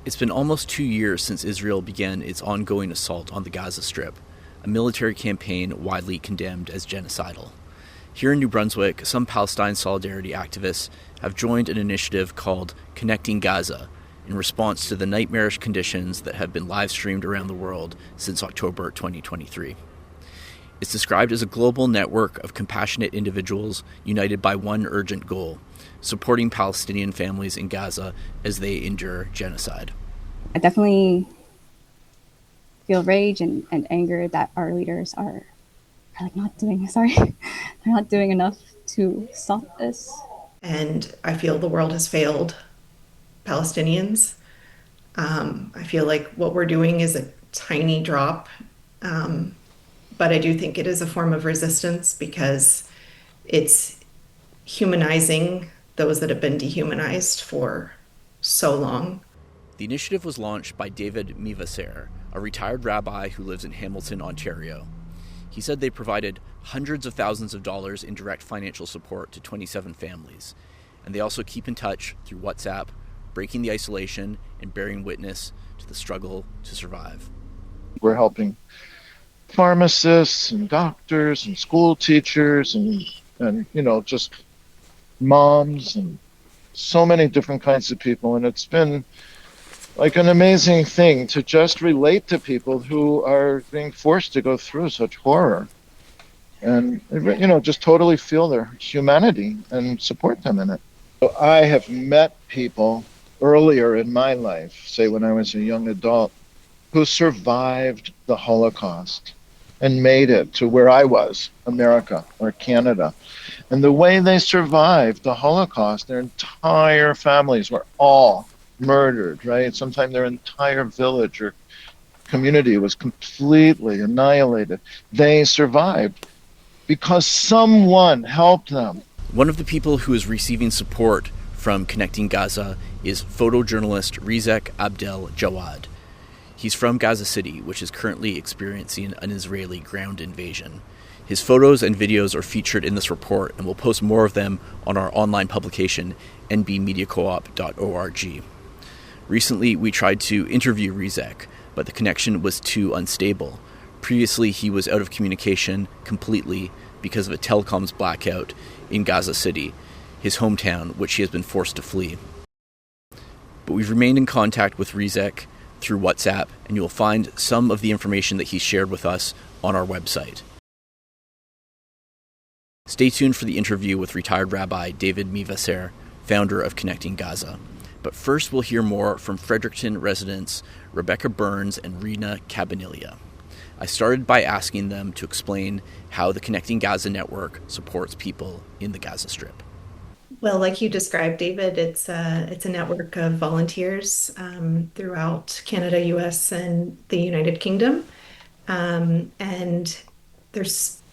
It's been almost 2 years since Israel began its ongoing assault on the Gaza Strip, a military campaign widely condemned as genocidal. Here in New Brunswick, some Palestine solidarity activists have joined an initiative called Connecting Gaza in response to the nightmarish conditions that have been live streamed around the world since October 2023. It's described as a global network of compassionate individuals united by one urgent goal: supporting Palestinian families in Gaza as they endure genocide. I definitely feel rage and anger that our leaders are like not doing sorry they're not doing enough to stop this. And I feel the world has failed Palestinians. I feel like what we're doing is a tiny drop, but I do think it is a form of resistance because it's humanizing those that have been dehumanized for so long. The initiative was launched by David Mivaser, a retired rabbi who lives in Hamilton, Ontario. He said they provided hundreds of thousands of dollars in direct financial support to 27 families, and they also keep in touch through WhatsApp, breaking the isolation and bearing witness to the struggle to survive. We're helping pharmacists and doctors and school teachers and just moms and so many different kinds of people. And it's been like an amazing thing to just relate to people who are being forced to go through such horror and, just totally feel their humanity and support them in it. So I have met people earlier in my life, say when I was a young adult, who survived the Holocaust and made it to where I was, America or Canada. And the way they survived the Holocaust, their entire families were all murdered, right? Sometimes their entire village or community was completely annihilated. They survived because someone helped them. One of the people who is receiving support from Connecting Gaza is photojournalist Rizek Abdel Jawad. He's from Gaza City, which is currently experiencing an Israeli ground invasion. His photos and videos are featured in this report, and we'll post more of them on our online publication, nbmediacoop.org. Recently, we tried to interview Rizek, but the connection was too unstable. Previously, he was out of communication completely because of a telecoms blackout in Gaza City, his hometown, which he has been forced to flee. But we've remained in contact with Rizek through WhatsApp, and you will find some of the information that he shared with us on our website. Stay tuned for the interview with retired Rabbi David Mivaser, founder of Connecting Gaza. But first we'll hear more from Fredericton residents Rebecca Burns and Rena Cabanillia. I started by asking them to explain how the Connecting Gaza network supports people in the Gaza Strip. Well, like you described, David, it's a network of volunteers throughout Canada, US, and the United Kingdom. And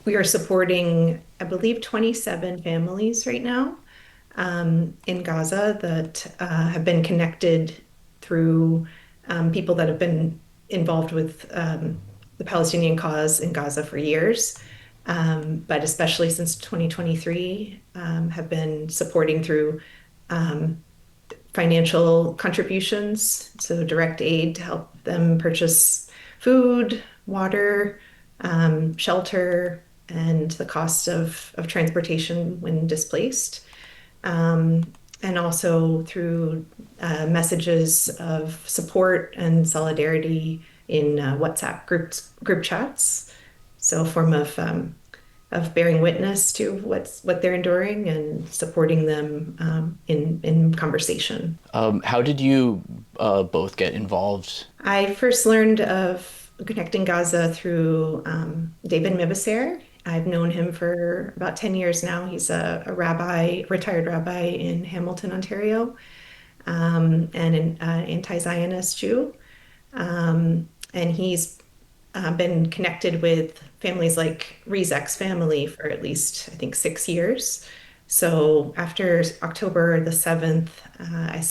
we are supporting, I believe, 27 families right now in Gaza that have been connected through people that have been involved with the Palestinian cause in Gaza for years. But especially since 2023, have been supporting through financial contributions, so direct aid to help them purchase food, water, shelter, and the cost of transportation when displaced. And also through messages of support and solidarity in WhatsApp group chats. So a form of bearing witness to what they're enduring and supporting them in conversation. How did you both get involved? I first learned of Connecting Gaza through David Mivaser. I've known him for about 10 years now. He's a retired rabbi in Hamilton, Ontario, and an anti-Zionist Jew. And he's been connected with families like Rizek's family for at least, I think, 6 years. So after October the 7th, I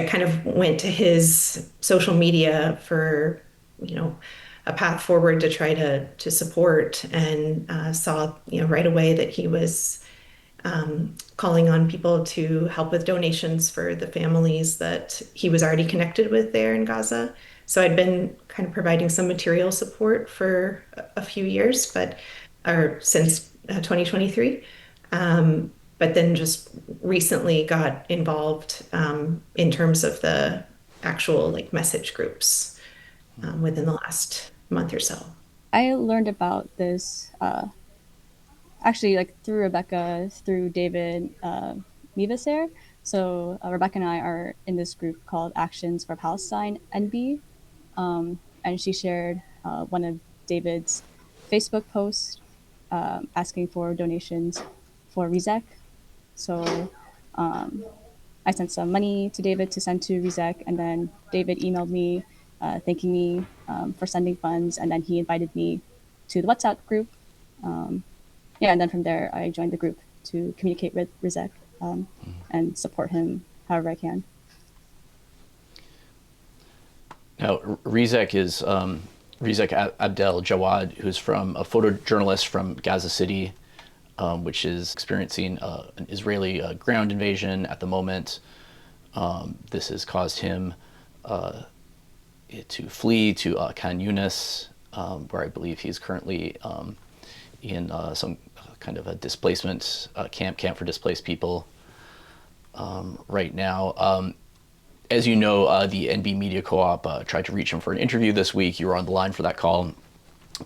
kind of went to his social media for, a path forward to try to support, and saw, right away that he was calling on people to help with donations for the families that he was already connected with there in Gaza. So I'd been kind of providing some material support for a few years, or since 2023. But then just recently got involved in terms of the actual like message groups within the last month or so. I learned about this actually like through Rebecca, through David Mivaser. So Rebecca and I are in this group called Actions for Palestine NB, and she shared one of David's Facebook posts asking for donations for Rizek. So I sent some money to David to send to Rizek, and then David emailed me thanking me for sending funds, and then he invited me to the WhatsApp group. Yeah, and then from there, I joined the group to communicate with Rizek and support him however I can. Now, Rizek is Rizek Abdel Jawad, who's from a photojournalist from Gaza City, which is experiencing an Israeli ground invasion at the moment. This has caused him to flee to Khan Yunis, where I believe he's currently in some kind of a displacement camp for displaced people right now. As you know, the NB Media Co-op tried to reach him for an interview this week. You were on the line for that call,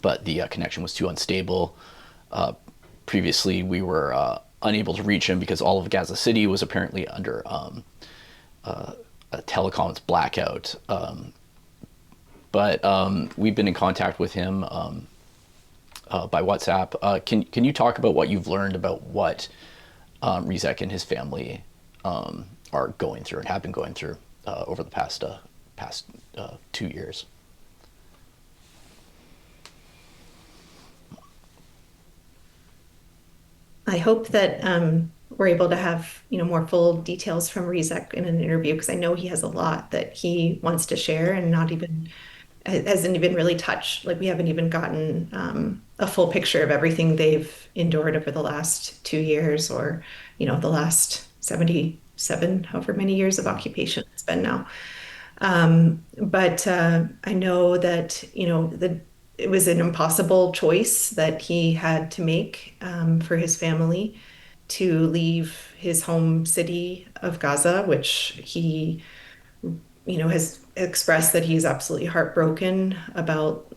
but the connection was too unstable. Previously, we were unable to reach him because all of Gaza City was apparently under a telecoms blackout. But we've been in contact with him by WhatsApp. Can you talk about what you've learned about what Rizek and his family are going through and have been going through over the past 2 years? I hope that we're able to have more full details from Rizek in an interview, because I know he has a lot that he wants to share and not even hasn't even really touched. Like, we haven't even gotten a full picture of everything they've endured over the last 2 years, or the last 77, however many years of occupation it's been now. But I know that it was an impossible choice that he had to make for his family to leave his home city of Gaza, which he has expressed that he's absolutely heartbroken about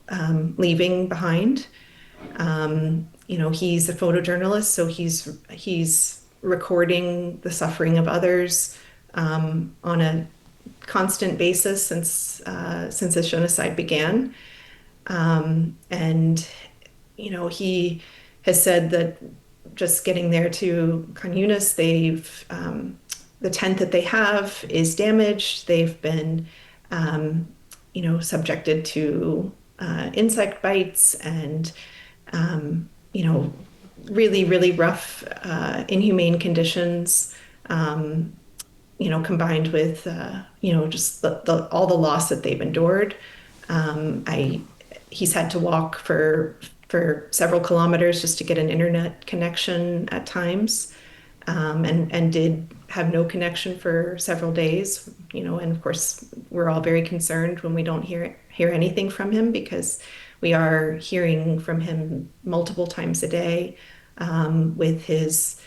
leaving behind. He's a photojournalist, so he's recording the suffering of others on a constant basis since this genocide began. And he has said that just getting there to Khan Yunis, the tent that they have is damaged. They've been subjected to insect bites and really, really rough, inhumane conditions. Combined with just all the loss that they've endured. He's had to walk for several kilometers just to get an internet connection at times, and did have no connection for several days. And of course, we're all very concerned when we don't hear anything from him, because we are hearing from him multiple times a day with his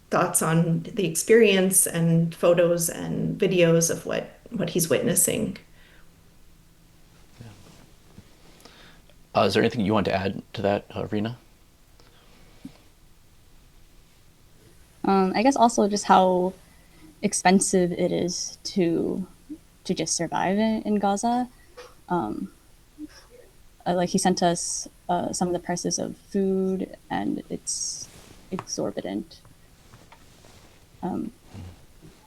thoughts on the experience and photos and videos of what he's witnessing. Is there anything you want to add to that, Rena? I guess also just how expensive it is to just survive in Gaza. Like, he sent us some of the prices of food, and it's exorbitant.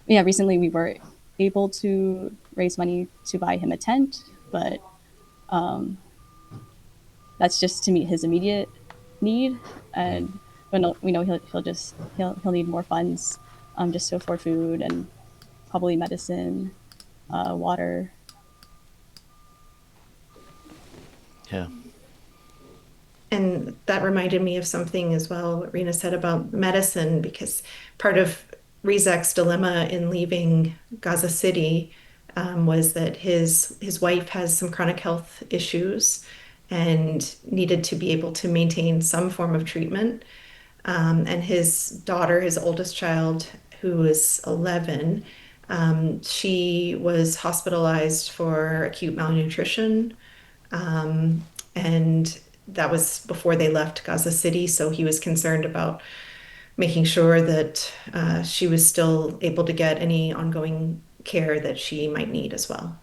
Yeah, recently we were able to raise money to buy him a tent, but that's just to meet his immediate need, and we know he'll need more funds, just to afford food and probably medicine, water. Yeah. And that reminded me of something as well, what Rena said about medicine, because part of Rizek's dilemma in leaving Gaza City was that his wife has some chronic health issues and needed to be able to maintain some form of treatment. And his daughter, his oldest child, who is 11, she was hospitalized for acute malnutrition. And that was before they left Gaza City. So he was concerned about making sure that she was still able to get any ongoing care that she might need as well.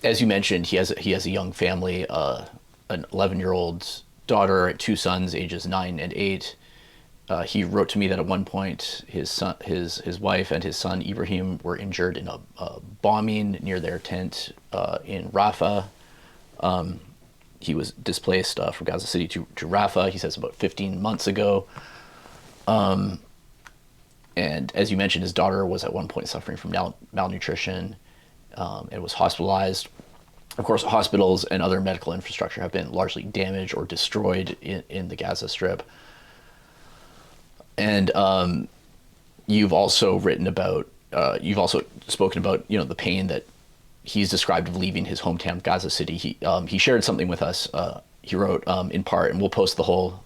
As you mentioned, he has a young family, an 11-year-old daughter, two sons, ages 9 and 8. He wrote to me that at one point his wife and his son Ibrahim were injured in a bombing near their tent in Rafah. He was displaced from Gaza City to Rafah. He says about 15 months ago. And as you mentioned, his daughter was at one point suffering from malnutrition and was hospitalized. Of course, hospitals and other medical infrastructure have been largely damaged or destroyed in the Gaza Strip. And you've also spoken about, the pain that he's described of leaving his hometown, Gaza City. He shared something with us. He wrote in part, and we'll post the whole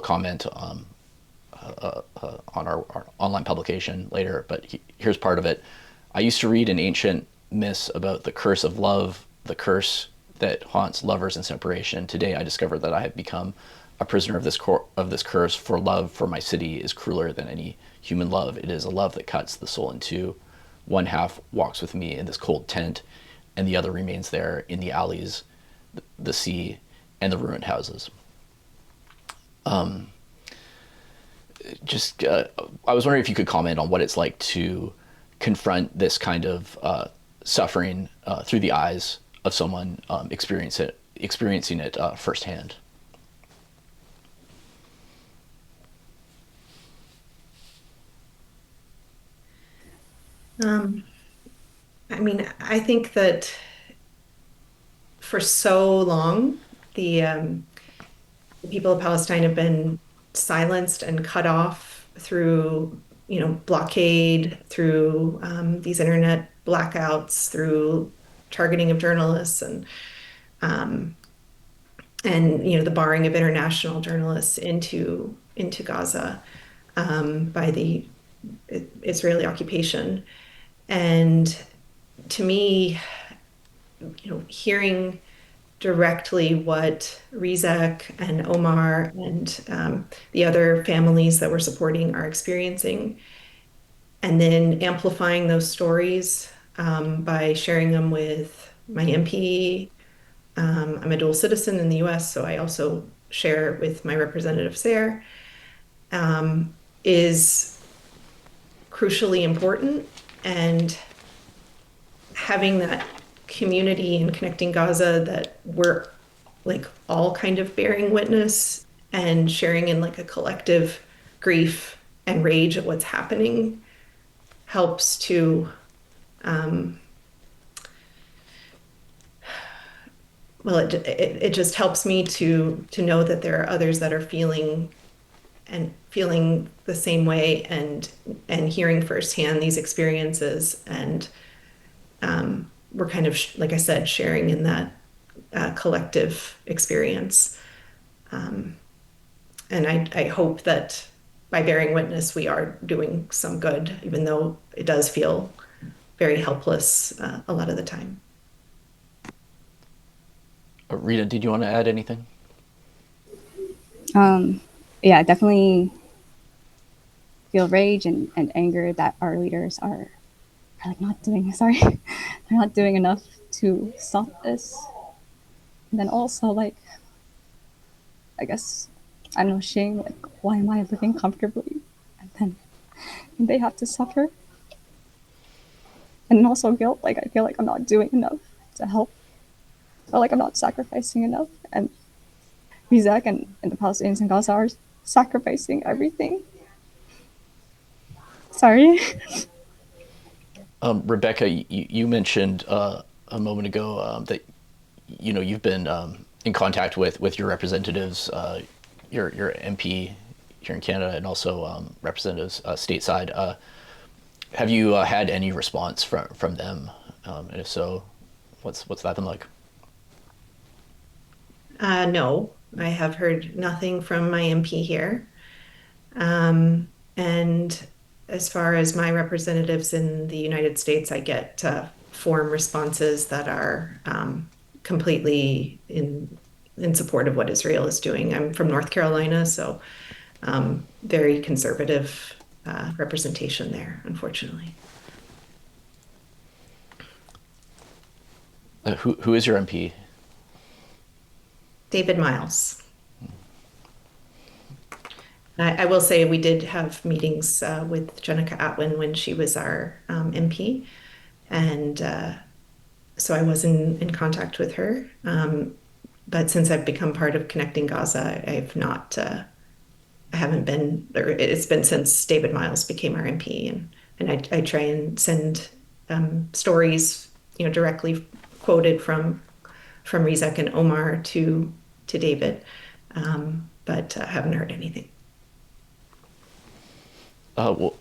comment on our online publication later. But here's part of it. I used to read an ancient myth about the curse of love, the curse that haunts lovers in separation. Today, I discovered that I have become a prisoner of this curse. For love for my city is crueler than any human love. It is a love that cuts the soul in two. One half walks with me in this cold tent, and the other remains there in the alleys, the sea, and the ruined houses. I was wondering if you could comment on what it's like to confront this kind of suffering through the eyes of someone experiencing it firsthand. I think that for so long, the people of Palestine have been silenced and cut off through, blockade, through these internet blackouts, through targeting of journalists, um, and the barring of international journalists into Gaza by the Israeli occupation. And to me, hearing directly what Rizek and Omar and the other families that we're supporting are experiencing, and then amplifying those stories by sharing them with my MP. I'm a dual citizen in the US, so I also share with my representatives there, is crucially important. And having that community and connecting Gaza that we're like all kind of bearing witness and sharing in like a collective grief and rage at what's happening helps to it just helps me to know that there are others that are feeling the same way, and hearing firsthand these experiences, and we're kind of like I said, sharing in that collective experience. And I hope that by bearing witness, we are doing some good, even though it does feel very helpless a lot of the time. Rita, did you want to add anything? Yeah, I definitely feel rage and anger that our leaders are like they're not doing enough to stop this. And then also, like, I guess, I don't know, shame, like, why am I living comfortably? And then they have to suffer. And also guilt, like, I feel like I'm not doing enough to help. I feel like I'm not sacrificing enough. And Rizek and the Palestinians in Gaza are sacrificing everything. Sorry. Rebecca, you mentioned a moment ago that you've been in contact with your representatives, your MP here in Canada, and also representatives stateside. Have you had any response from them? And if so, what's that been like? No, I have heard nothing from my MP here. And as far as my representatives in the United States, I get form responses that are completely in support of what Israel is doing. I'm from North Carolina, so very conservative representation there, unfortunately. Who is your MP? David Miles. I will say we did have meetings with Jenica Atwin when she was our MP, and so I was in contact with her. But since I've become part of Connecting Gaza, I've not, I haven't been, or it's been since David Miles became our MP, and I try and send stories, directly quoted from Rizek and Omar to David, but haven't heard anything. Well,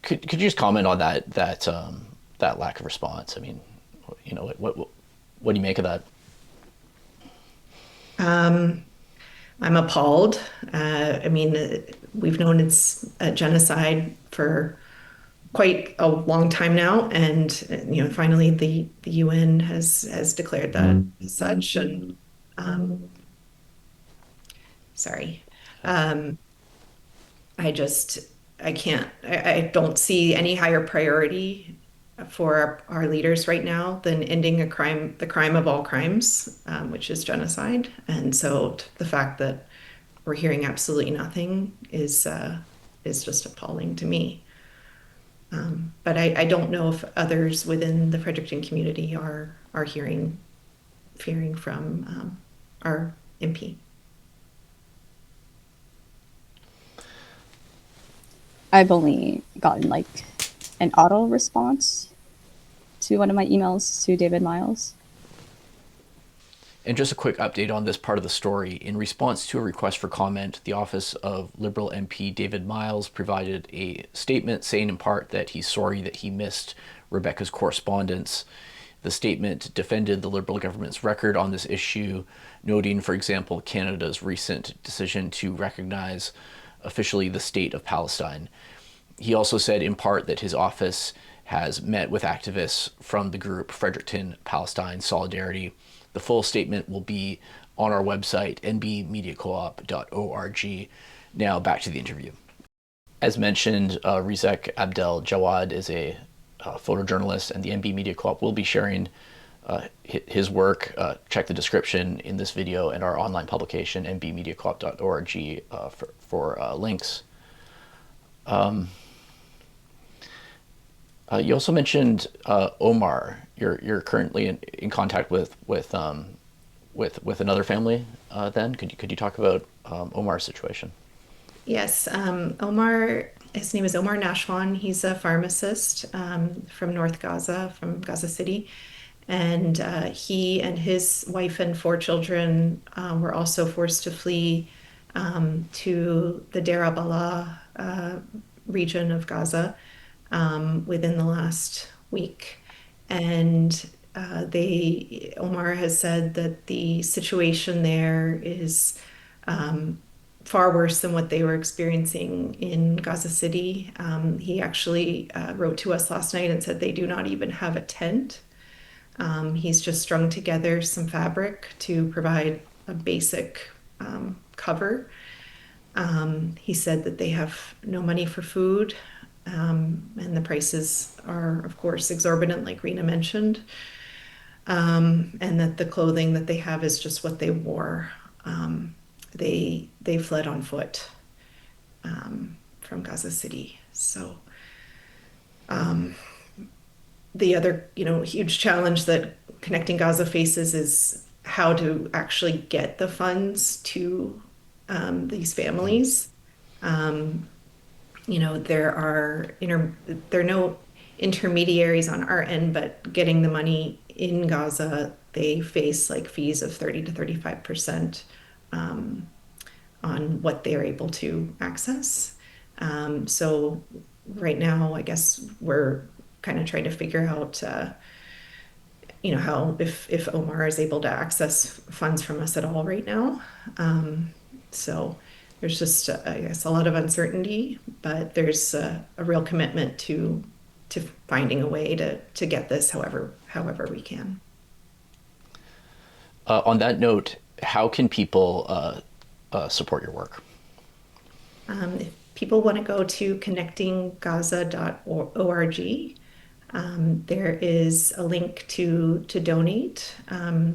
could you just comment on that lack of response? I mean, what do you make of that? Um, I'm appalled. I mean, we've known it's a genocide for quite a long time now, and finally the UN has declared that as such. And um, sorry, um, I just I can't. I don't see any higher priority for our leaders right now than ending a crime, the crime of all crimes, which is genocide. And so the fact that we're hearing absolutely nothing is just appalling to me. But I don't know if others within the Fredericton community are hearing from our MP. I've only gotten like an auto response to one of my emails to David Miles. And just a quick update on this part of the story. In response to a request for comment, the office of Liberal MP David Miles provided a statement saying in part that he's sorry that he missed Rebecca's correspondence. The statement defended the Liberal government's record on this issue, noting, for example, Canada's recent decision to recognize officially the state of Palestine. He also said in part that his office has met with activists from the group Fredericton Palestine Solidarity. The full statement will be on our website, nbmediacoop.org. Now back to the interview. As mentioned, Rizek Abdel Jawad is a photojournalist, and the NB Media Co-op will be sharing his work. Check the description in this video and our online publication, nbmediacoop.org, for links. You also mentioned Omar. You're currently in contact with another family. Then could you talk about Omar's situation? Yes, Omar, his name is Omar Nashwan. He's a pharmacist from North Gaza, from Gaza City. And he and his wife and four children were also forced to flee to the Deir al-Balah region of Gaza within the last week. And Omar has said that the situation there is far worse than what they were experiencing in Gaza City. He actually wrote to us last night and said they do not even have a tent. He's just strung together some fabric to provide a basic cover. He said that they have no money for food, and the prices are, of course, exorbitant, like Rena mentioned, and that the clothing that they have is just what they wore. They fled on foot from Gaza City. So the other, huge challenge that Connecting Gaza faces is how to actually get the funds to these families. There are no intermediaries on our end, but getting the money in Gaza, they face like fees of 30 to 35% on what they're able to access. So right now, I guess we're kind of trying to figure out, how if Omar is able to access funds from us at all right now. So there's just, I guess, a lot of uncertainty, but there's a real commitment to finding a way to get this however we can. On that note, how can people support your work? If people want to go to connectinggaza.org, there is a link to donate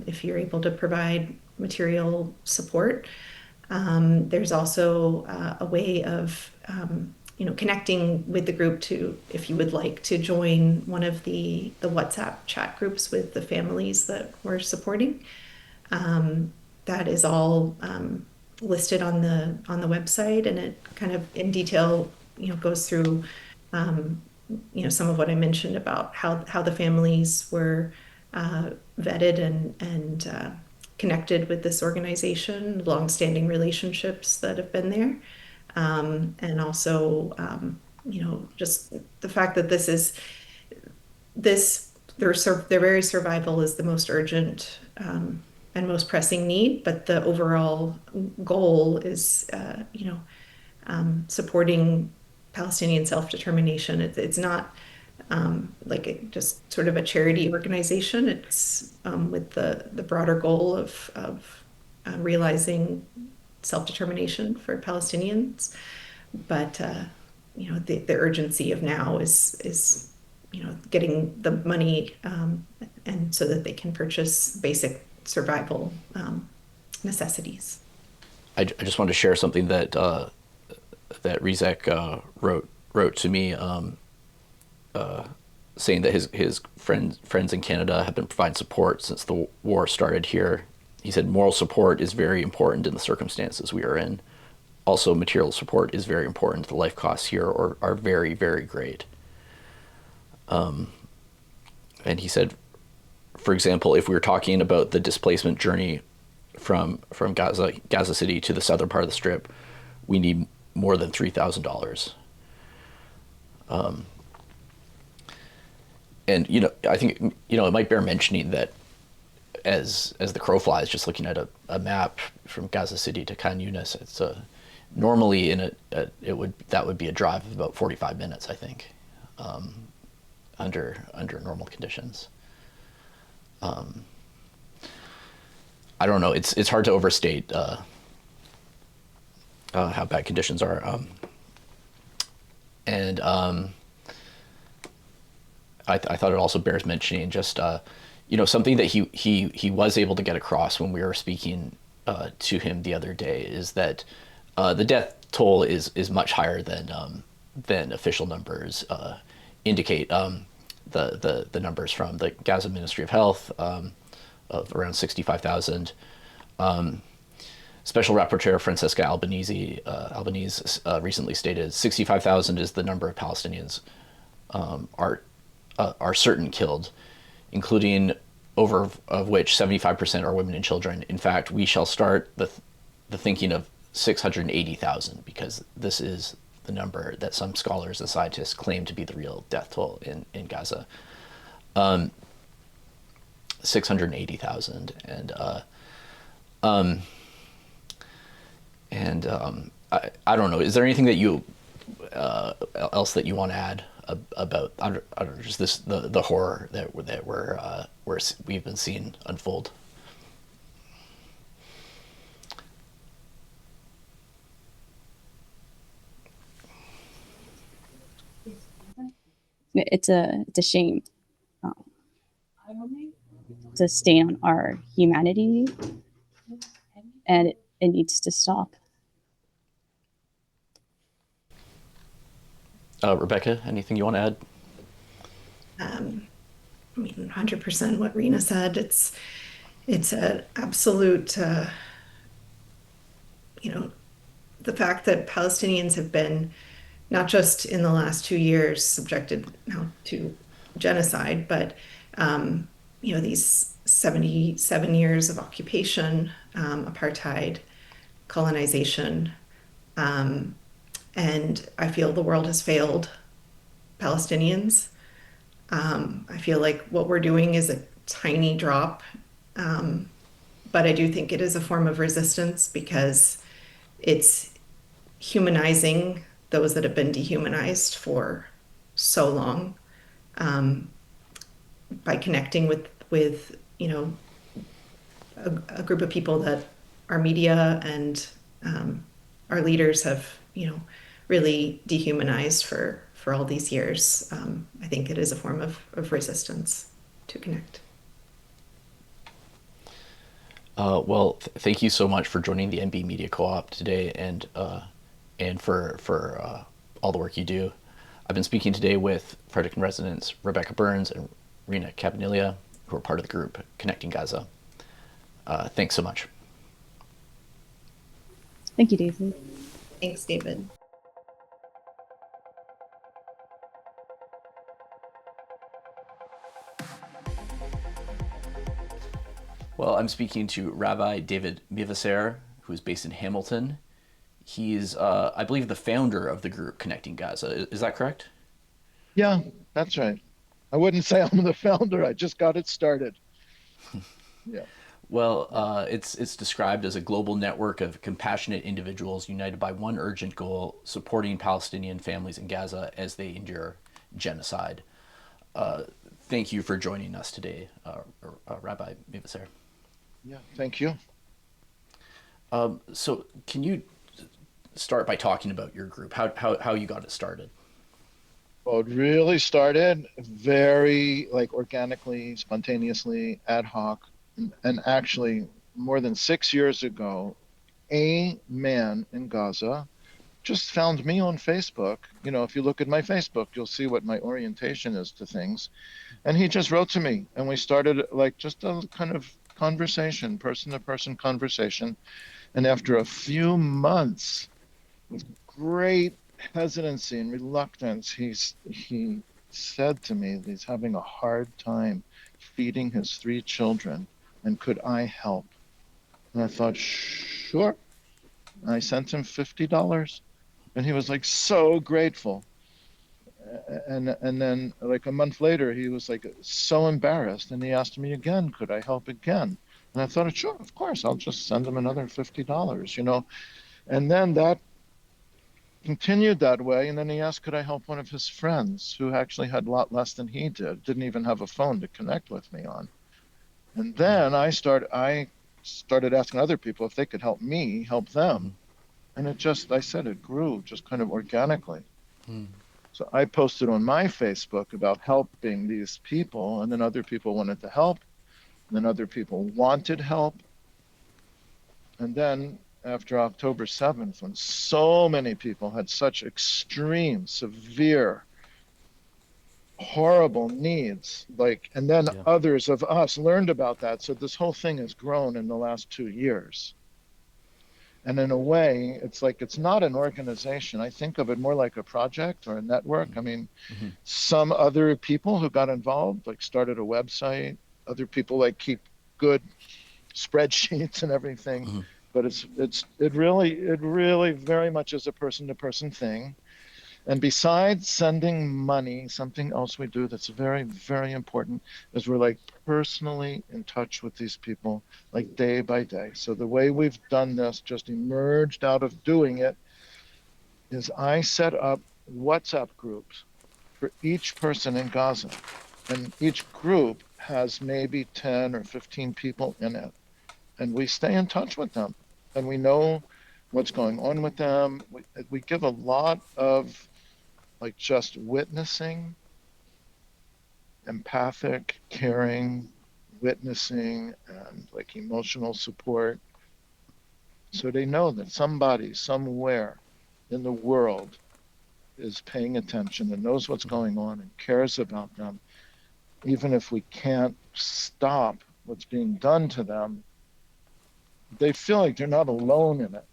if you're able to provide material support. There's also a way of connecting with the group to, if you would like to join one of the WhatsApp chat groups with the families that we're supporting. That is all listed on the website, and it kind of in detail, goes through some of what I mentioned about how the families were vetted and connected with this organization, longstanding relationships that have been there, and also just the fact that their very survival is the most urgent and most pressing need, but the overall goal is supporting Palestinian self-determination. It's not just sort of a charity organization. It's with the broader goal of realizing self-determination for Palestinians. But the urgency of now is getting the money and so that they can purchase basic survival necessities. I just wanted to share something that Rizek wrote to me, saying that his friends in Canada have been providing support since the war started here. He said moral support is very important in the circumstances we are in. Also, material support is very important. The life costs here are very, very great. And he said, for example, if we were talking about the displacement journey from Gaza City to the southern part of the Strip, we need more than $3,000. And I think it might bear mentioning that as the crow flies, just looking at a map from Gaza City to Khan Yunis, it's normally that would be a drive of about 45 minutes, I think, under normal conditions. I don't know. It's hard to overstate how bad conditions are. And I thought it also bears mentioning just something that he was able to get across when we were speaking to him the other day is that the death toll is much higher than official numbers indicate. The numbers from the Gaza Ministry of Health of around 65,000. Special Rapporteur Francesca Albanese recently stated 65,000 is the number of Palestinians are certain killed, including over of which 75% are women and children. In fact, we shall start the thinking of 680,000 because this is the number that some scholars and scientists claim to be the real death toll in Gaza. 680,000. I don't know. Is there anything that you else that you want to add about I don't know, just the horror that we've been seeing unfold? It's a shame. It's a stain on our humanity, and it needs to stop. Rebecca, anything you want to add? I mean, 100% what Rena said. It's an absolute, the fact that Palestinians have been not just in the last 2 years subjected now to genocide, but these 77 years of occupation, apartheid, colonization. Um, and I feel the world has failed Palestinians. I feel like what we're doing is a tiny drop, but I do think it is a form of resistance because it's humanizing those that have been dehumanized for so long, by connecting with a group of people that our media and our leaders have really dehumanized for all these years. I think it is a form of resistance to connect. Thank you so much for joining the NB Media Co-op today, and for all the work you do. I've been speaking today with Fredericton residents Rebecca Burns and Rena Cabanilla, who are part of the group Connecting Gaza. Thanks so much. Thank you, David. Thanks, David. Well, I'm speaking to Rabbi David Mivaser, who is based in Hamilton. He's, I believe, the founder of the group Connecting Gaza. Is that correct? Yeah, that's right. I wouldn't say I'm the founder. I just got it started. Yeah. Well, it's described as a global network of compassionate individuals united by one urgent goal: supporting Palestinian families in Gaza as they endure genocide. Thank you for joining us today, Rabbi Mivaser. Yeah, thank you. So, can you start by talking about your group? How you got it started? Well, it really started very like organically, spontaneously, ad hoc, and actually more than 6 years ago, a man in Gaza just found me on Facebook. You know, if you look at my Facebook, you'll see what my orientation is to things. And he just wrote to me, and we started like just a kind of conversation, person to person conversation. And after a few months, with great hesitancy and reluctance, he said to me that he's having a hard time feeding his 3 children, and could I help? And I thought, sure. And I sent him $50, and he was like so grateful. And then like a month later, he was like so embarrassed, and he asked me again, could I help again? And I thought, sure, of course, I'll just send him another $50, you know. And then that continued that way. And then he asked, could I help one of his friends who actually had a lot less than he did, didn't even have a phone to connect with me on. And then I started asking other people if they could help me help them. And I said it grew just kind of organically. So I posted on my Facebook about helping these people, and then other people wanted to help, and then other people wanted help. And then after October 7th, when so many people had such extreme, severe, horrible needs, like, and then Yeah. others of us learned about that. So this whole thing has grown in the last 2 years. And in a way, it's like it's not an organization. I think of it more like a project or a network. I mean, Mm-hmm. some other people who got involved, like started a website, other people like keep good spreadsheets and everything. Mm-hmm. But it really very much is a person to person thing. And besides sending money, something else we do that's very, very important is we're like personally in touch with these people, like day by day. So the way we've done this just emerged out of doing it is I set up WhatsApp groups for each person in Gaza. And each group has maybe 10 or 15 people in it. And we stay in touch with them, and we know what's going on with them. We give a lot of like just witnessing, empathic, caring, witnessing, and like emotional support. So they know that somebody somewhere in the world is paying attention and knows what's going on and cares about them. Even if we can't stop what's being done to them, they feel like they're not alone in it.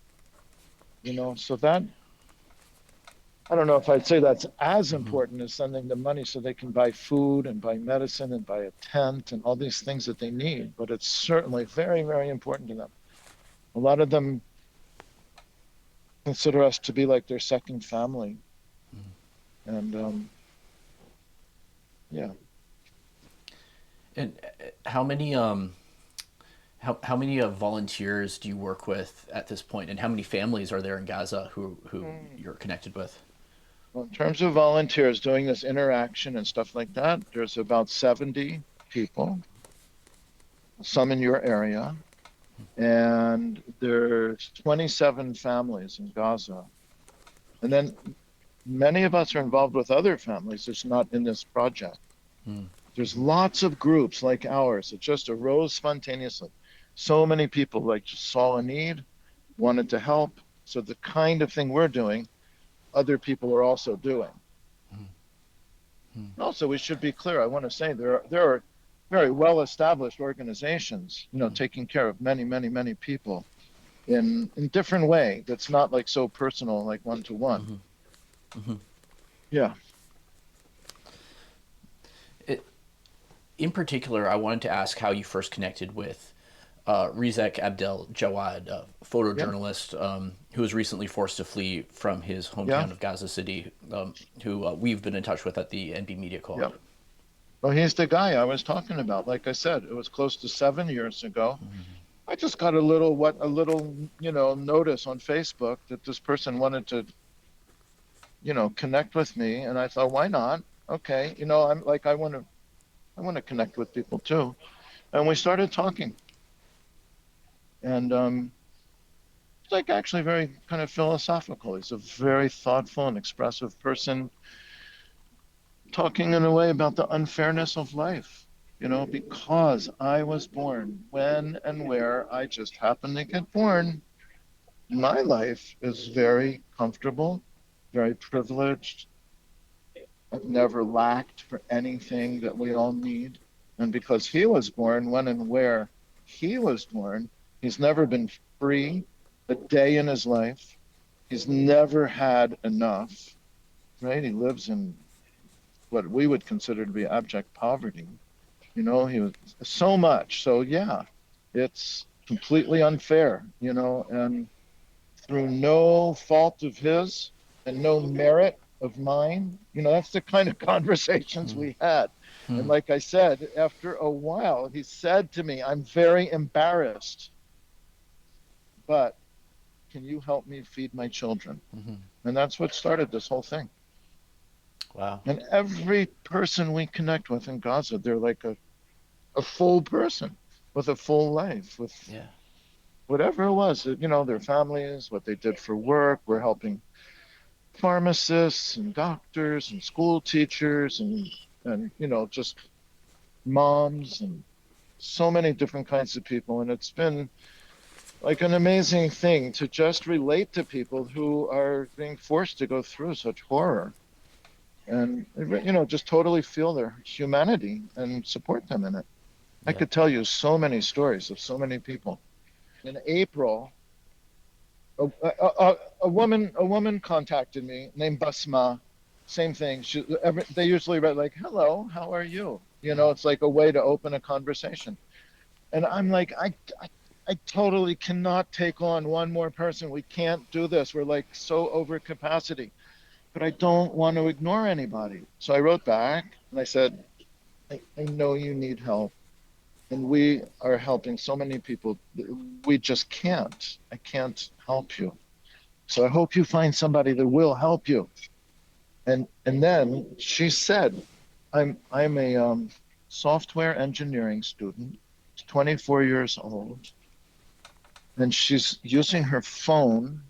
So I don't know if I'd say that's as Hmm. important as sending them money so they can buy food and buy medicine and buy a tent and all these things that they need, but it's certainly very, very important to them. A lot of them consider us to be like their second family. And yeah. And how many how many volunteers do you work with at this point, and how many families are there in Gaza who you're connected with? Well, in terms of volunteers doing this interaction and stuff like that, there's about 70 people, some in your area, and there's 27 families in Gaza. And then many of us are involved with other families that's not in this project. Mm. There's lots of groups like ours that just arose spontaneously. So many people like just saw a need, wanted to help. So the kind of thing we're doing, other people are also doing. Also, we should be clear. I want to say there are very well established organizations, taking care of many, many, many people in different way. That's not like so personal, like one to one. Yeah. It, in particular, I wanted to ask how you first connected with Rizek Abdel Jawad, a Yeah. photojournalist who was recently forced to flee from his Yeah. hometown of Gaza City, who we've been in touch with at the NB Media Yeah. Co-op. Well, he's the guy I was talking about. Like I said, it was close to 7 years ago. I just got a little notice on Facebook that this person wanted to, connect with me, and I thought, why not? Okay, I'm like, I want to connect with people too, and we started talking, and it's like actually very kind of philosophical. He's a very thoughtful and expressive person, talking in a way about the unfairness of life. Because I was born when and where I just happened to get born, my life is very comfortable, very privileged. I've never lacked for anything that we all need. And because he was born when and where he was born, he's never been free a day in his life. He's never had enough, right? He lives in what we would consider to be abject poverty. He was so much. So, yeah, it's completely unfair, and through no fault of his and no merit of mine. That's the kind of conversations we had. And like I said, after a while, he said to me, I'm very embarrassed, but can you help me feed my children? And that's what started this whole thing. Wow. And every person we connect with in Gaza, they're like a full person with a full life, with Yeah. whatever it was, their families, what they did for work. We're helping pharmacists and doctors and school teachers and just moms and so many different kinds of people. And it's been like an amazing thing to just relate to people who are being forced to go through such horror and just totally feel their humanity and support them in it. I Yeah. could tell you so many stories of so many people. In April, a woman contacted me named Basma. Same thing. They usually write like, "Hello, how are you?" It's like a way to open a conversation. And I'm like, I totally cannot take on one more person. We can't do this. We're like so over capacity. But I don't want to ignore anybody. So I wrote back and I said, I know you need help. And we are helping so many people. We just can't. I can't help you. So I hope you find somebody that will help you. And then she said, I'm a software engineering student, 24 years old, and she's using her phone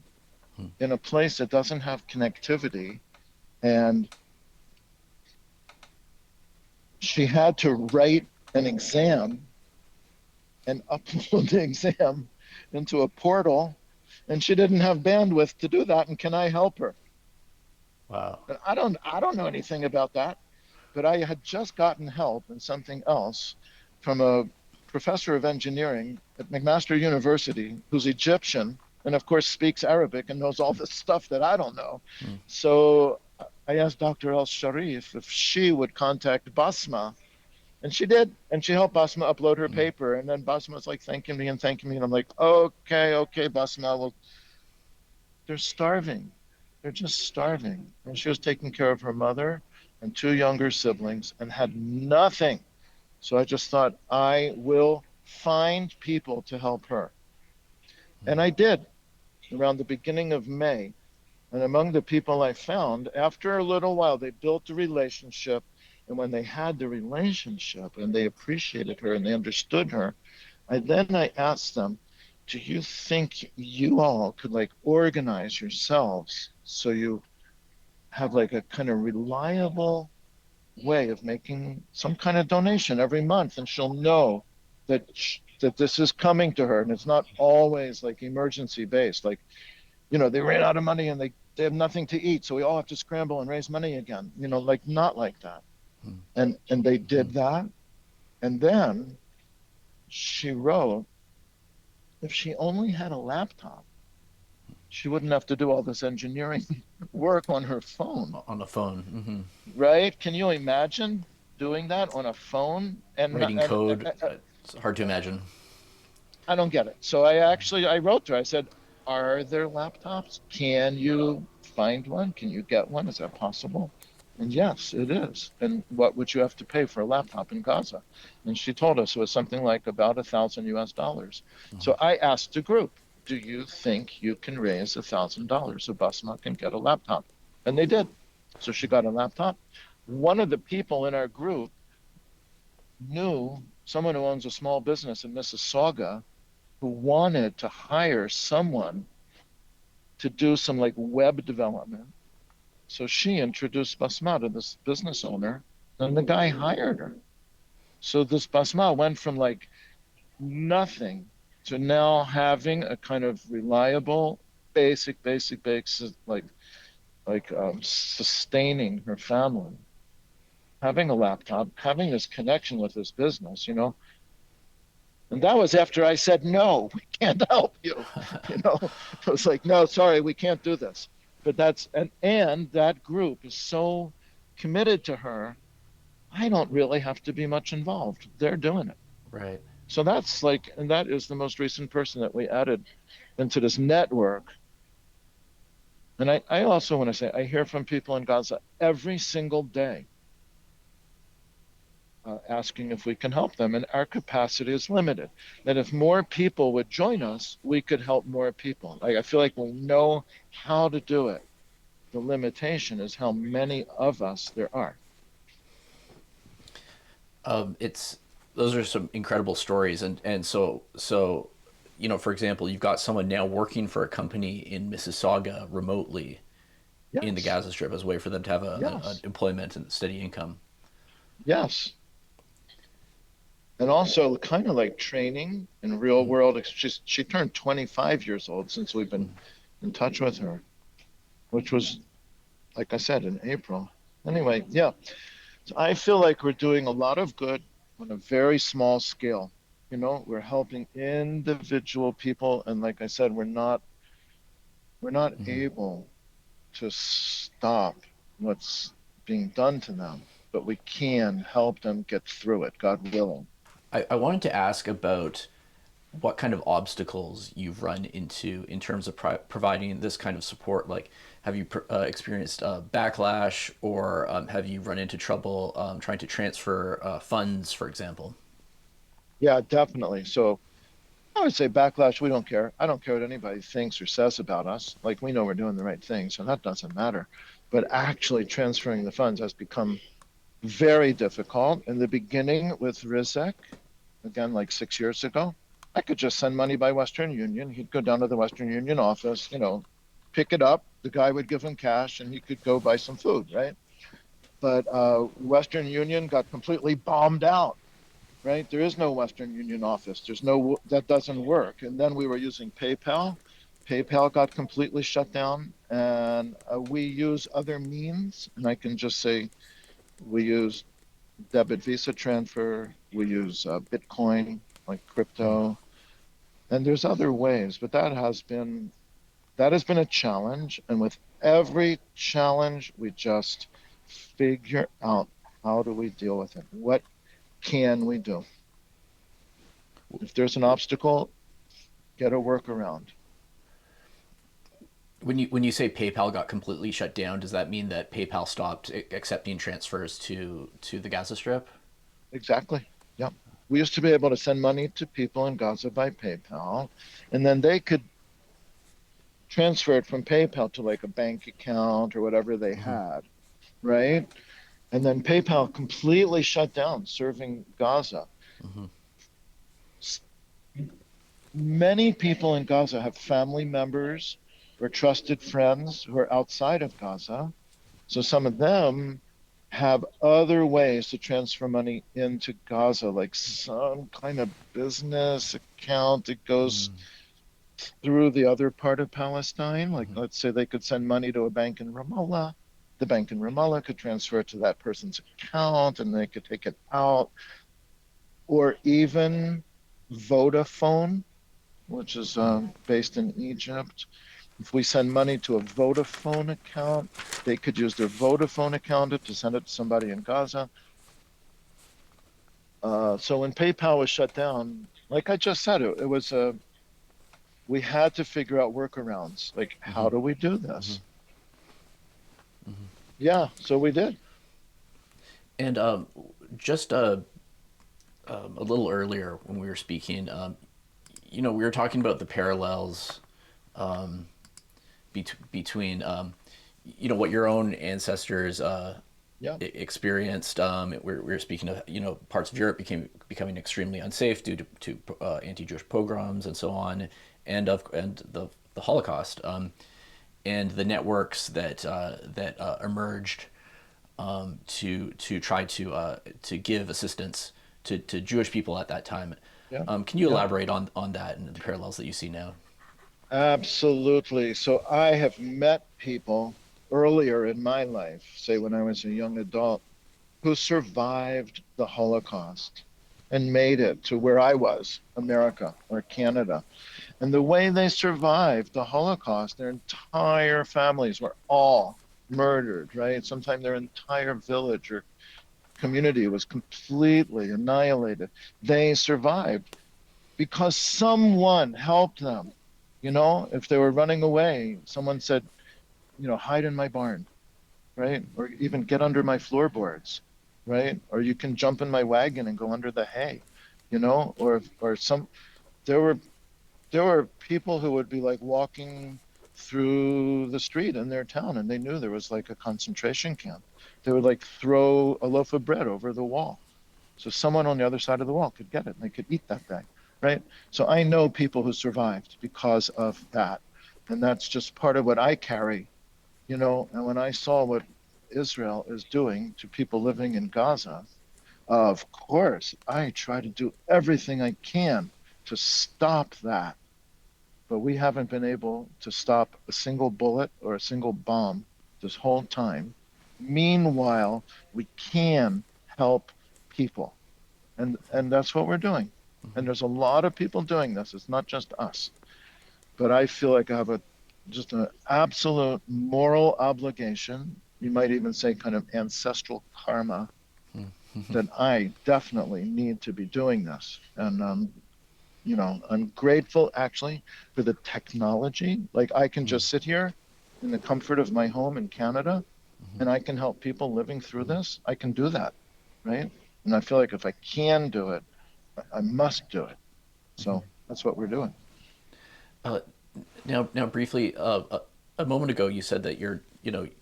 in a place that doesn't have connectivity, and she had to write an exam and upload the exam into a portal, and she didn't have bandwidth to do that. And can I help her? Wow. And I don't know anything about that, but I had just gotten help in something else from a professor of engineering at McMaster University who's Egyptian. and of course speaks Arabic and knows all this stuff that I don't know. Mm. So I asked Dr. El Sharif if she would contact Basma, and she did, and she helped Basma upload her Mm. paper. And then Basma's like thanking me and thanking me, and I'm like, okay, okay, Basma. Well, they're starving. They're just starving. And she was taking care of her mother and two younger siblings and had nothing. So I just thought I will find people to help her. And I did around the beginning of May. And among the people I found, after a little while, they built a relationship. And when they had the relationship and they appreciated her and they understood her, I asked them, do you think you all could like organize yourselves so you have like a kind of reliable way of making some kind of donation every month, and she'll know that this is coming to her, and it's not always like emergency based. Like, they ran out of money and they have nothing to eat, so we all have to scramble and raise money again. Like not like that. Mm. And they Mm. did that, and then she wrote, if she only had a laptop, she wouldn't have to do all this engineering work on her phone, On the phone. Hmm. right? Can you imagine doing that on a phone? Writing code. It's hard to imagine. I don't get it. So I wrote to her. I said, are there laptops? Can you find one? Can you get one? Is that possible? And yes, it is. And what would you have to pay for a laptop in Gaza? And she told us it was something like about $1,000 US. So I asked the group, do you think you can raise $1,000 so Basma can get a laptop? And they did. So she got a laptop. One of the people in our group knew someone who owns a small business in Mississauga who wanted to hire someone to do some like web development. So she introduced Basma to this business owner, and the guy hired her. So this Basma went from like nothing to now having a kind of reliable, basic, sustaining her family, having a laptop, having this connection with this business. And that was after I said, no, we can't help you. It was like, no, sorry, we can't do this. But and that group is so committed to her, I don't really have to be much involved. They're doing it. Right. So that's like, and that is the most recent person that we added into this network. And I also want to say, I hear from people in Gaza every single day asking if we can help them, and our capacity is limited. That if more people would join us, we could help more people. Like I feel like we know how to do it. The limitation is how many of us there are. It's those are some incredible stories, and so for example, you've got someone now working for a company in Mississauga remotely in the Yes, Gaza Strip as a way for them to have an yes, employment and steady income. yes. And also kind of like training in real Mm. world. She turned 25 years old since we've been in touch with her, which was, like I said, in April. Anyway, yeah. So I feel like we're doing a lot of good on a very small scale. We're helping individual people, and like I said, we're not Hmm. able to stop what's being done to them, but we can help them get through it, God willing. I wanted to ask about what kind of obstacles you've run into in terms of providing this kind of support. Like, have you experienced backlash, or have you run into trouble trying to transfer funds, for example? Yeah, definitely. So I would say backlash, we don't care. I don't care what anybody thinks or says about us. Like we know we're doing the right thing, so that doesn't matter. But actually transferring the funds has become very difficult. In the beginning with Rizek, again, like 6 years ago, I could just send money by Western Union. He'd go down to the Western Union office, pick it up. The guy would give him cash and he could go buy some food, right? But Western Union got completely bombed out, right? There is no Western Union office. That doesn't work. And then we were using PayPal. PayPal got completely shut down, and we use other means. And I can just say we use debit Visa transfer. We use Bitcoin, like Mm. crypto, and there's other ways. But that has been that has been a challenge. And with every challenge, we just figure out how do we deal with it? What can we do? If there's an obstacle, get a workaround. When you say PayPal got completely shut down, does that mean that PayPal stopped accepting transfers to the Gaza Strip? Exactly. Yep. We used to be able to send money to people in Gaza by PayPal, and then they could transfer it from PayPal to like a bank account or whatever they had, right? And then PayPal completely shut down serving Gaza. Many people in Gaza have family members or trusted friends who are outside of Gaza. So some of them have other ways to transfer money into Gaza, like some kind of business account that goes through the other part of Palestine. Like, let's say they could send money to a bank in Ramallah. The bank in Ramallah could transfer it to that person's account and they could take it out. Or even Vodafone, which is based in Egypt. If we send money to a Vodafone account, they could use their Vodafone account to send it to somebody in Gaza. So when PayPal was shut down, like I just said, it was we had to figure out workarounds. Like, how do we do this? Yeah, so we did. And just a little earlier when we were speaking, we were talking about the parallels between what your own ancestors Yeah, experienced. We were speaking of parts of Europe becoming extremely unsafe due to anti-Jewish pogroms and so on, and the Holocaust, and the networks that emerged to try to give assistance to Jewish people at that time. yeah, Can you yeah. elaborate on that and the parallels that you see now? Absolutely. So I have met people earlier in my life, say when I was a young adult, who survived the Holocaust and made it to where I was, America or Canada. And the way they survived the Holocaust, their entire families were all murdered, right? Sometimes their entire village or community was completely annihilated. They survived because someone helped them. If they were running away, someone said, hide in my barn, right? Or even get under my floorboards, right? Or you can jump in my wagon and go under the hay, or there were there were people who would be like walking through the street in their town and they knew there was like a concentration camp. They would like throw a loaf of bread over the wall. So someone on the other side of the wall could get it and they could eat that day, right? So I know people who survived because of that. And that's just part of what I carry, and when I saw what Israel is doing to people living in Gaza, of course, I try to do everything I can to stop that. But we haven't been able to stop a single bullet or a single bomb this whole time. Meanwhile, we can help people. And that's what we're doing. And there's a lot of people doing this. It's not just us. But I feel like I have just an absolute moral obligation. You might even say kind of ancestral karma that I definitely need to be doing this. And I'm grateful actually for the technology. Like I can just sit here in the comfort of my home in Canada and I can help people living through this. I can do that, right? And I feel like if I can do it, I must do it. So that's what we're doing. Uh, now, briefly, a moment ago, you said that you're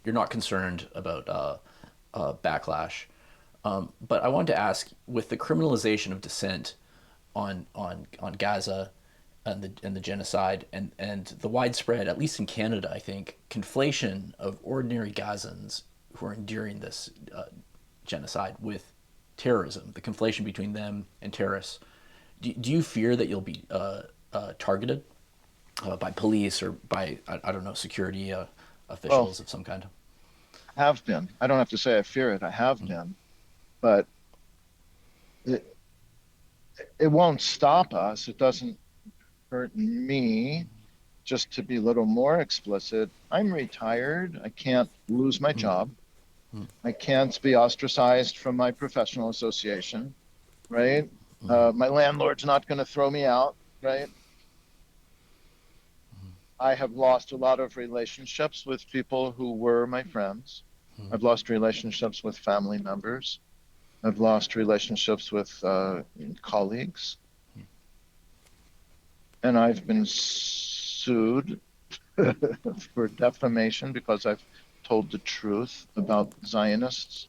not concerned about backlash, but I wanted to ask, with the criminalization of dissent on Gaza and the genocide and the widespread, at least in Canada, I think, conflation of ordinary Gazans who are enduring this genocide with terrorism, the conflation between them and terrorists. Do you fear that you'll be targeted by police or by I don't know, security Well, officials of some kind? have been. I don't have to say I fear it. I have been, but it, it won't stop us. It doesn't hurt me. just to be a little more explicit, I'm retired. I can't lose my job. I can't be ostracized from my professional association, right? My landlord's not going to throw me out, right? I have lost a lot of relationships with people who were my friends. I've lost relationships with family members. I've lost relationships with colleagues. And I've been sued for defamation because I've told the truth about Zionists.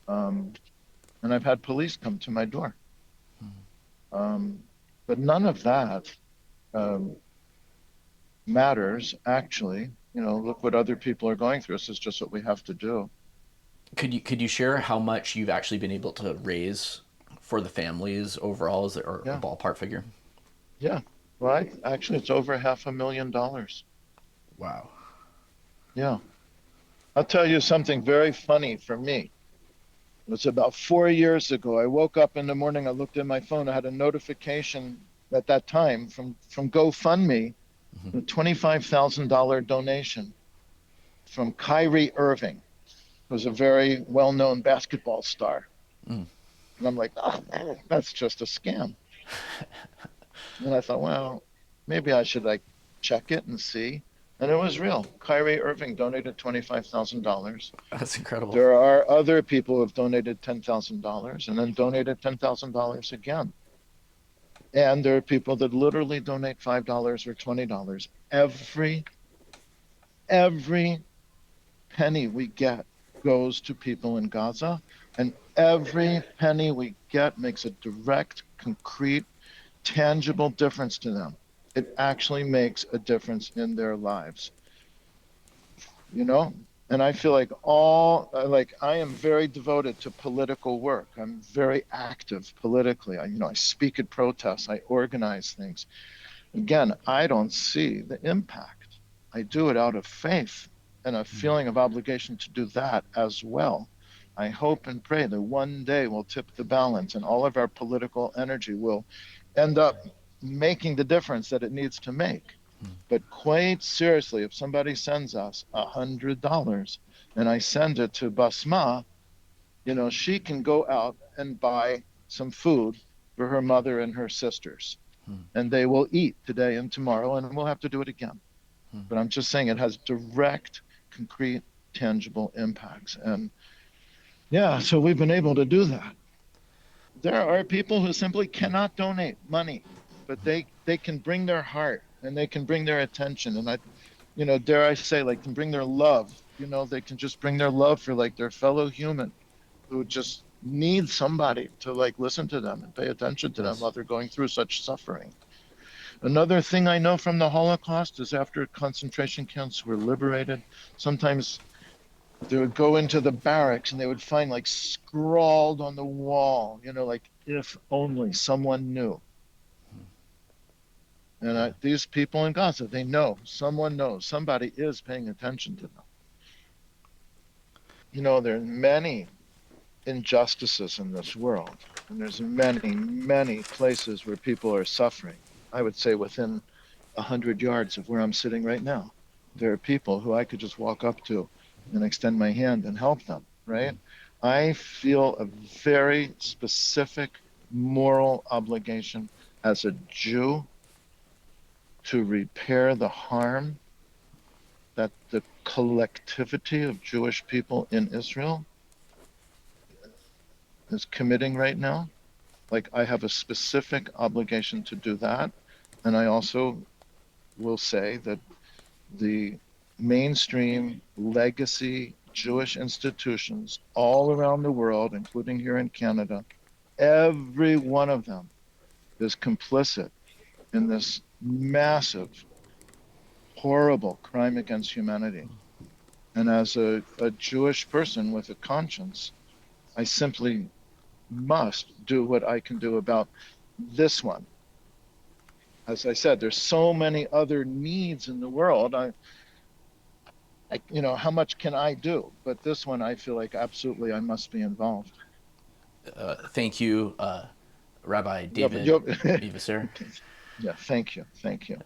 Um, and I've had police come to my door. Um, but none of that um, matters, actually. You know, look what other people are going through. This is just what we have to do. Could you share how much you've actually been able to raise for the families overall, is there, or a Yeah, ballpark figure? yeah. Well, actually, it's over $500,000. Wow. Yeah. I'll tell you something very funny for me. It was about 4 years ago. I woke up in the morning. I looked at my phone. I had a notification at that time from GoFundMe, a $25,000 donation from Kyrie Irving, who's a very well-known basketball star. And I'm like, oh, that's just a scam. And I thought, well, maybe I should like check it and see. And it was real. Kyrie Irving donated $25,000. That's incredible. There are other people who have donated $10,000 and then donated $10,000 again. And there are people that literally donate $5 or $20. Every penny we get goes to people in Gaza, and every penny we get makes a direct, concrete, tangible difference to them. It actually makes a difference in their lives, you know? And I feel like like I am very devoted to political work. I'm very active politically. I speak at protests, I organize things. Again, I don't see the impact. I do it out of faith and a feeling of obligation to do that as well. I hope and pray that one day we'll tip the balance and all of our political energy will end up making the difference that it needs to make. But quite seriously, if somebody sends us $100 and I send it to Basma, she can go out and buy some food for her mother and her sisters, and they will eat today and tomorrow, and we'll have to do it again. But I'm just saying it has direct, concrete, tangible impacts. And yeah, so we've been able to do that. There are people who simply cannot donate money, but they can bring their heart and they can bring their attention. And dare I say, like, can bring their love. They can just bring their love for like their fellow human who just need somebody to like listen to them and pay attention to them Yes. while they're going through such suffering. Another thing I know from the Holocaust is after concentration camps were liberated, sometimes they would go into the barracks and they would find like scrawled on the wall, like if only someone knew. And these people in Gaza, they know, someone knows, somebody is paying attention to them. There are many injustices in this world, and there's many, many places where people are suffering. I would say within 100 yards of where I'm sitting right now, there are people who I could just walk up to and extend my hand and help them, right? I feel a very specific moral obligation as a Jew to repair the harm that the collectivity of Jewish people in Israel is committing right now. Like, I have a specific obligation to do that. And I also will say that the mainstream legacy Jewish institutions all around the world, including here in Canada, every one of them is complicit in this massive, horrible crime against humanity. And as a Jewish person with a conscience, I simply must do what I can do about this one. As I said, there's so many other needs in the world. How much can I do? But this one, I feel like absolutely I must be involved. Thank you, Rabbi Yeah, but David Mivaser. yeah, thank you. Thank you.